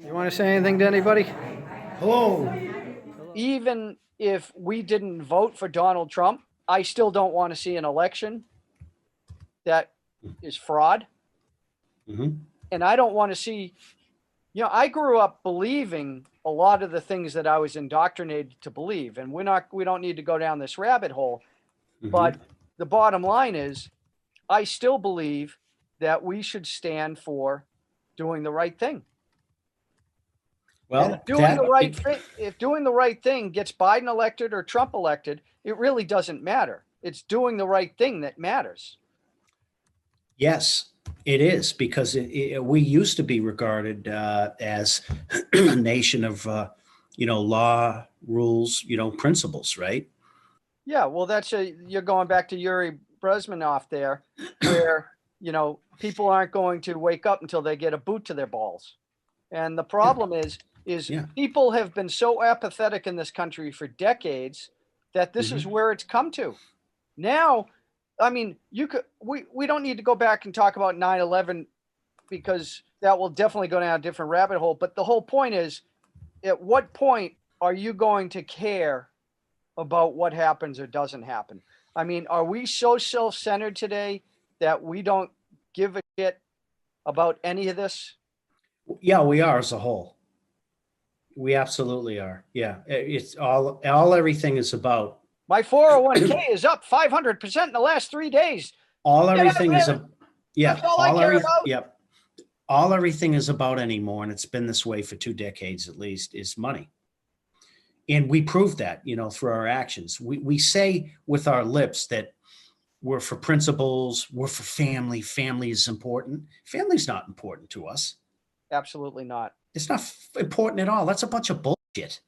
You want to say anything to anybody? Hello. Even if we didn't vote for Donald Trump, I still don't want to see an election that is fraud. Mm-hmm. And I don't want to see, I grew up believing a lot of the things that I was indoctrinated to believe. And we don't need to go down this rabbit hole. Mm-hmm. But the bottom line is, I still believe that we should stand for doing the right thing. Well, if doing the right thing gets Biden elected or Trump elected, it really doesn't matter. It's doing the right thing that matters. yes, it is, because we used to be regarded as a nation of, law, rules, principles, right? Yeah, well, you're going back to Yuri Brezhnev there, where people aren't going to wake up until they get a boot to their balls. And the problem is Yeah. people have been so apathetic in this country for decades that this is where it's come to. Now, I mean, we don't need to go back and talk about 9/11 because that will definitely go down a different rabbit hole. But the whole point is, at what point are you going to care about what happens or doesn't happen? I mean, are we so self-centered today that we don't give a shit about any of this? Yeah, we are as a whole. We absolutely are. Yeah, it's all everything is about. My 401k is up 500% in the last 3 days. All everything is a, yeah. That's all I care about. Yep. All everything is about anymore, and it's been this way for 2 decades at least, is money. And we prove that, through our actions. We say with our lips that we're for principles, we're for family. Family is important. Family's not important to us. Absolutely not. It's not important at all. That's a bunch of bullshit.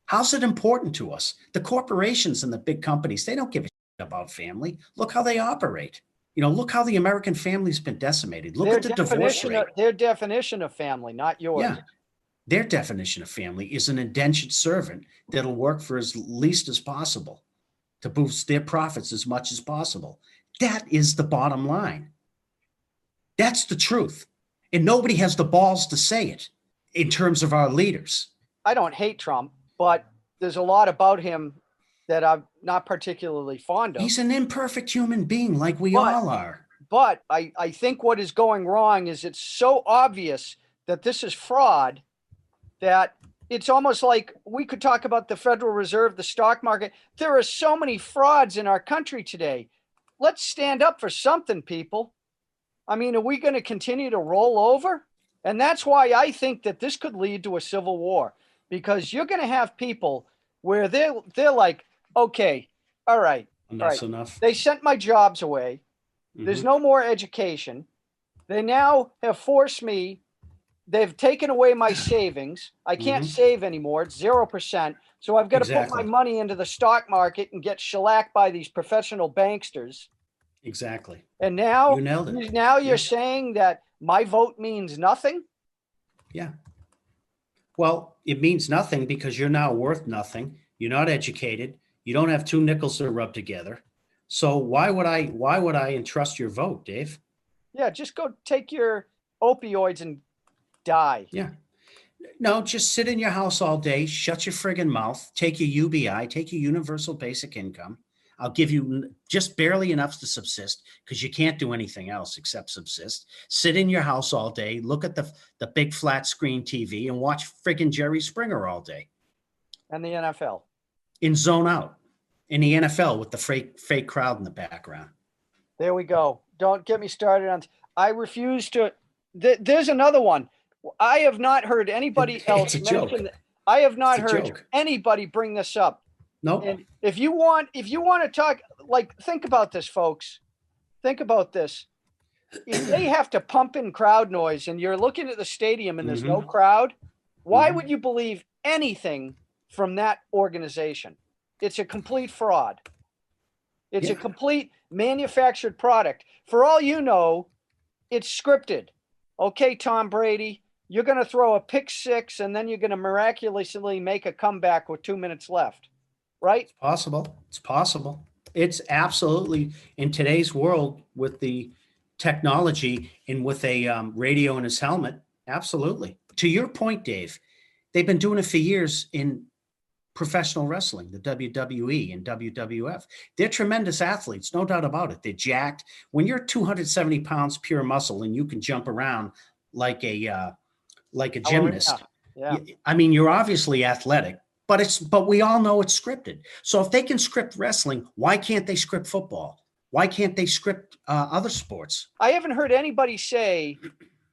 How's it important to us? The corporations and the big companies, they don't give a shit about family. Look how they operate. Look how the American family's been decimated. Look at the divorce rate. Their definition of family, not yours. Yeah. Their definition of family is an indentured servant that'll work for as least as possible to boost their profits as much as possible. That is the bottom line. That's the truth. And nobody has the balls to say it in terms of our leaders. I don't hate Trump, but there's a lot about him that I'm not particularly fond of. He's an imperfect human being like we all are. But I think what is going wrong is it's so obvious that this is fraud that it's almost like we could talk about the Federal Reserve, the stock market. There are so many frauds in our country today. Let's stand up for something, people. I mean, are we going to continue to roll over? And that's why I think that this could lead to a civil war, because you're going to have people where they're like, okay, all right. Enough's enough. They sent my jobs away. There's no more education. They now have forced me. They've taken away my savings. I can't save anymore. It's 0%. So I've got to put my money into the stock market and get shellacked by these professional banksters. Exactly. And now, you nailed it. Now you're saying that my vote means nothing? Yeah. Well, it means nothing because you're now worth nothing. You're not educated. You don't have 2 nickels to rub together. So why would I entrust your vote, Dave? Yeah, just go take your opioids and die. Yeah. No, just sit in your house all day, shut your friggin' mouth, take your UBI, take your universal basic income. I'll give you just barely enough to subsist because you can't do anything else except subsist. Sit in your house all day, look at the big flat screen TV and watch friggin' Jerry Springer all day. And the NFL. In zone out. In the NFL with the fake crowd in the background. There we go. Don't get me started on. I refuse to. There's another one. I have not heard anybody else mention. I have not heard anybody bring this up. No. Nope. And if you want to talk, like, think about this, folks. Think about this. If they have to pump in crowd noise and you're looking at the stadium and there's no crowd, why would you believe anything from that organization? It's a complete fraud. It's a complete manufactured product. For all you know, it's scripted. Okay, Tom Brady, you're going to throw a pick 6 and then you're going to miraculously make a comeback with 2 minutes left, right? It's possible. It's possible. It's absolutely, in today's world with the technology and with a radio in his helmet, absolutely. To your point, Dave, they've been doing it for years in professional wrestling, the WWE and WWF. They're tremendous athletes, no doubt about it. They're jacked. When you're 270 pounds pure muscle and you can jump around like a gymnast, Yeah. I mean, you're obviously athletic, but we all know it's scripted. So if they can script wrestling, why can't they script football? Why can't they script other sports? I haven't heard anybody say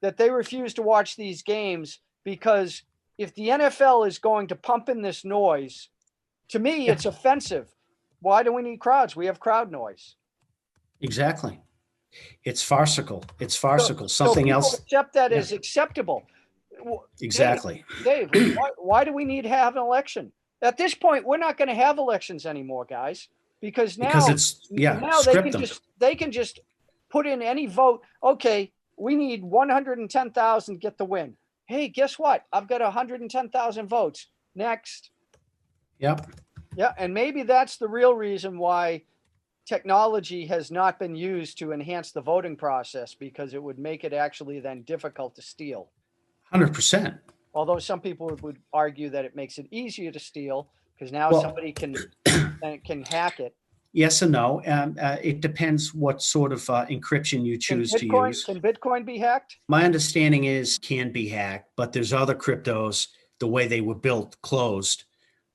that they refuse to watch these games because if the NFL is going to pump in this noise, to me, it's offensive. Why do we need crowds? We have crowd noise. Exactly. It's farcical. It's farcical. Something so else. Accept that as acceptable. Exactly. Dave, why do we need to have an election? At this point, we're not going to have elections anymore, guys, because now they can just put in any vote. Okay, we need 110,000 to get the win. Hey, guess what? I've got 110,000 votes. Next. Yep. Yeah, and maybe that's the real reason why technology has not been used to enhance the voting process, because it would make it actually then difficult to steal. 100%. Although some people would argue that it makes it easier to steal because now somebody can hack it. Yes and no. It depends what sort of encryption you choose to use. Can Bitcoin be hacked? My understanding is can be hacked, but there's other cryptos, the way they were built, closed,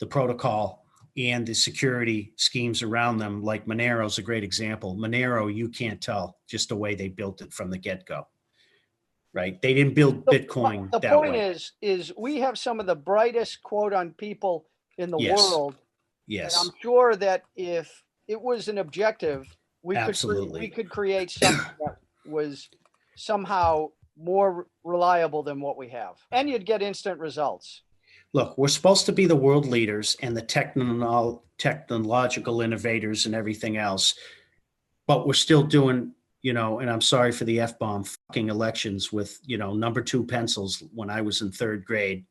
the protocol and the security schemes around them, like Monero is a great example. Monero, you can't tell just the way they built it from the get-go. Right? They didn't build Bitcoin that way. The point is we have some of the brightest quote on people in the world. Yes. And I'm sure that if it was an objective, we could create something that was somehow more reliable than what we have. And you'd get instant results. Look, we're supposed to be the world leaders and the technological innovators and everything else, but we're still doing, and I'm sorry for the F-bomb, fucking elections with, number 2 pencils when I was in 3rd grade,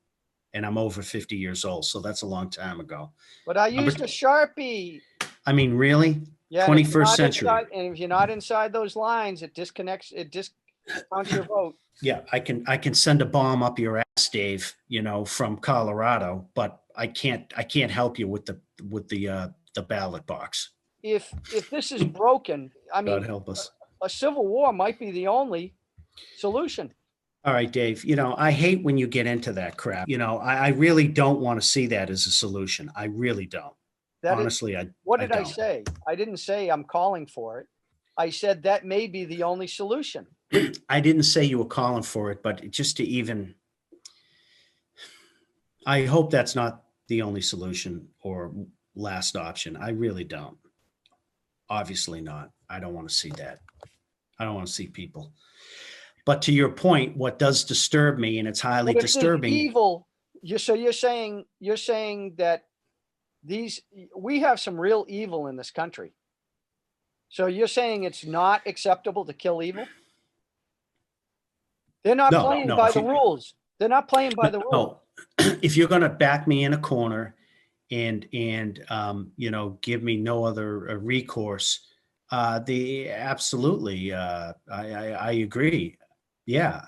and I'm over 50 years old. So that's a long time ago. But I used a Sharpie. I mean, really? Yeah. 21st century. And if you're not inside those lines, it disconnects your vote. Yeah, I can send a bomb up your ass, Dave, from Colorado, but I can't help you with the ballot box. If this is broken, I mean, God help us. A civil war might be the only solution. All right, Dave, I hate when you get into that crap. I really don't want to see that as a solution. I really don't. Honestly, what did I say? I didn't say I'm calling for it. I said that may be the only solution. I didn't say you were calling for it, but just to I hope that's not the only solution or last option. I really don't. Obviously not. I don't want to see that. I don't want to see people. But to your point, what does disturb me, and it's highly disturbing. Evil. So you're saying that we have some real evil in this country. So you're saying it's not acceptable to kill evil? They're not playing by the rules. They're not playing by the rules. No. If you're going to back me in a corner and give me no other recourse, absolutely, I agree. Yeah,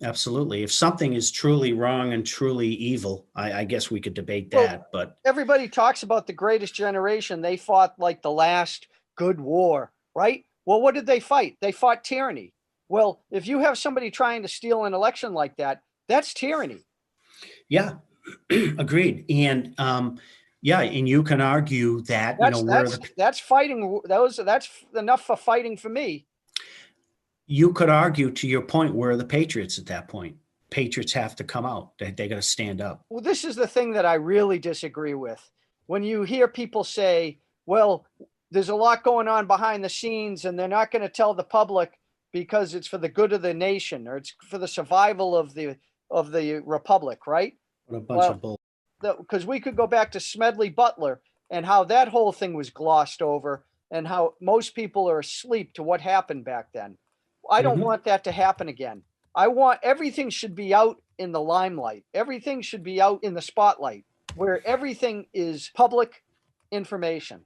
absolutely. If something is truly wrong and truly evil, I guess we could debate that. But everybody talks about the greatest generation. They fought like the last good war, right? Well, what did they fight? They fought tyranny. Well, if you have somebody trying to steal an election like that, that's tyranny. Yeah, agreed. And and you can argue that that's fighting. That's enough for fighting for me. You could argue, to your point, where are the patriots at that point? Patriots have to come out. They got to stand up. Well, this is the thing that I really disagree with. When you hear people say, well, there's a lot going on behind the scenes and they're not going to tell the public because it's for the good of the nation or it's for the survival of the republic, right? What a bunch of bull. Because we could go back to Smedley Butler and how that whole thing was glossed over and how most people are asleep to what happened back then. I don't want that to happen again. Everything should be out in the limelight. Everything should be out in the spotlight where everything is public information.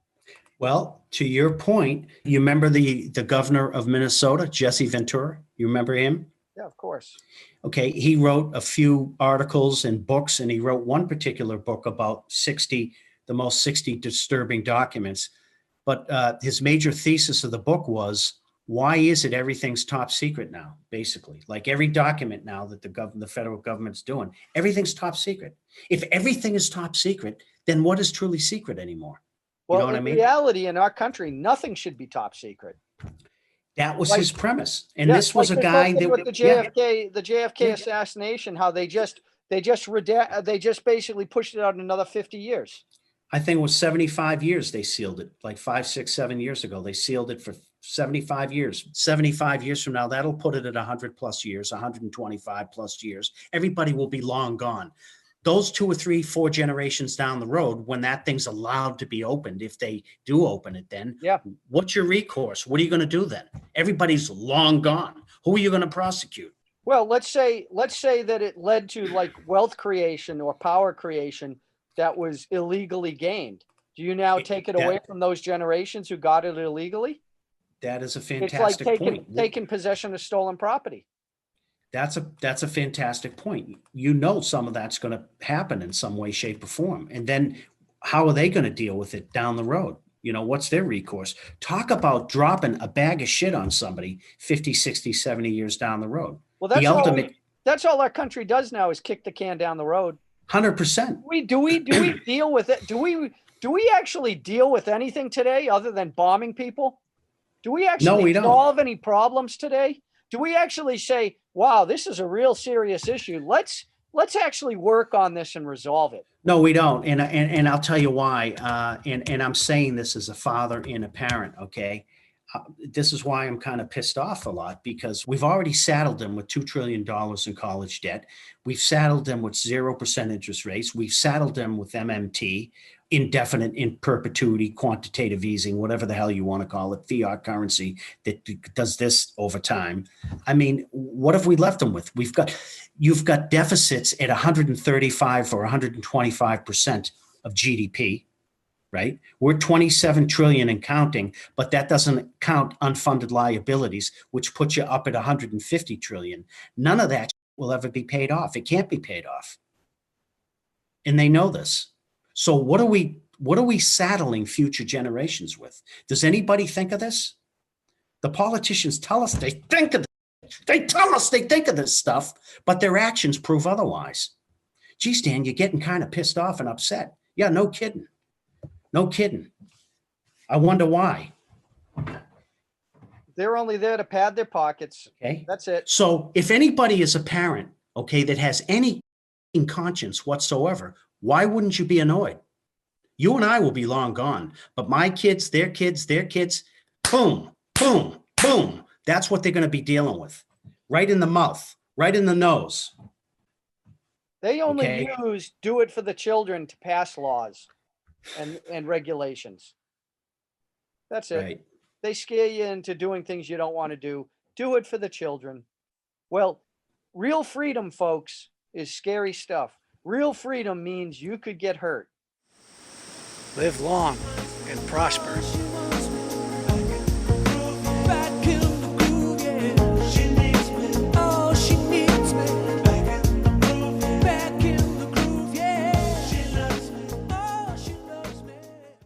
Well, to your point, you remember the governor of Minnesota, Jesse Ventura? You remember him? Yeah, of course. Okay, he wrote a few articles and books, and he wrote one particular book about 60, the most 60 disturbing documents. But his major thesis of the book was, why is it everything's top secret now? Basically, like every document now that the federal government's doing, everything's top secret. If everything is top secret, then what is truly secret anymore? You know Well, what I in mean? reality, in our country, nothing should be top secret. That was Like, his premise, and yes, this was like a this whole guy thing with that, the yeah, JFK yeah. assassination, how they just basically pushed it out another 50 years. I think it was 75 years they sealed it, like 5, 6, 7 years ago. They sealed it for 75 years. 75 years from now, that'll put it at 100 plus years, 125 plus years. Everybody will be long gone. Those 2 or 3, 4 generations down the road, when that thing's allowed to be opened, if they do open it, then Yeah. what's your recourse? What are you going to do then? Everybody's long gone. Who are you going to prosecute? Well, let's say that it led to like wealth creation or power creation that was illegally gained. Do you now take it away That from those generations who got it illegally? that is a It's like fantastic taking point. taking possession of stolen property. That's a fantastic point. You know, some of that's going to happen in some way, shape, or form. And then how are they going to deal with it down the road? You know, what's their recourse? Talk about dropping a bag of shit on somebody 50, 60, 70 years down the road. Well, The ultimate that's all our country does now is kick the can down the road. 100%. Do we deal with it? Do we actually deal with anything today other than bombing people? Do we No, actually we don't. solve any problems today? Do we actually say, "Wow, this is a real serious issue. Let's actually work on this and resolve it"? No, we don't. And I'll tell you why. And I'm saying this as a father and a parent, okay? This is why I'm kind of pissed off a lot, because we've already saddled them with $2 trillion in college debt. We've saddled them with 0% interest rates. We've saddled them with MMT, indefinite in perpetuity, quantitative easing, whatever the hell you want to call it, fiat currency that does this over time. I mean, what have we left them with? You've got deficits at 135 or 125% of GDP. Right? We're 27 trillion and counting, but that doesn't count unfunded liabilities, which puts you up at 150 trillion. None of that will ever be paid off. It can't be paid off. And they know this. So what are we saddling future generations with? Does anybody think of this? The politicians tell us they think of this. They tell us they think of this stuff, but their actions prove otherwise. Geez, Dan, you're getting kind of pissed off and upset. Yeah, no kidding. No kidding. I wonder why. They're only there to pad their pockets. Okay. That's it. So if anybody is a parent, okay, that has any conscience whatsoever, why wouldn't you be annoyed? You and I will be long gone, but my kids, their kids, boom, boom, boom. That's what they're going to be dealing with. Right in the mouth, right in the nose. They only Okay. use do it for the children to pass laws and regulations. That's it. Right. They scare you into doing things you don't want to do. Do it for the children. Well, real freedom, folks, is scary stuff. Real freedom means you could get hurt. Live long and prosper.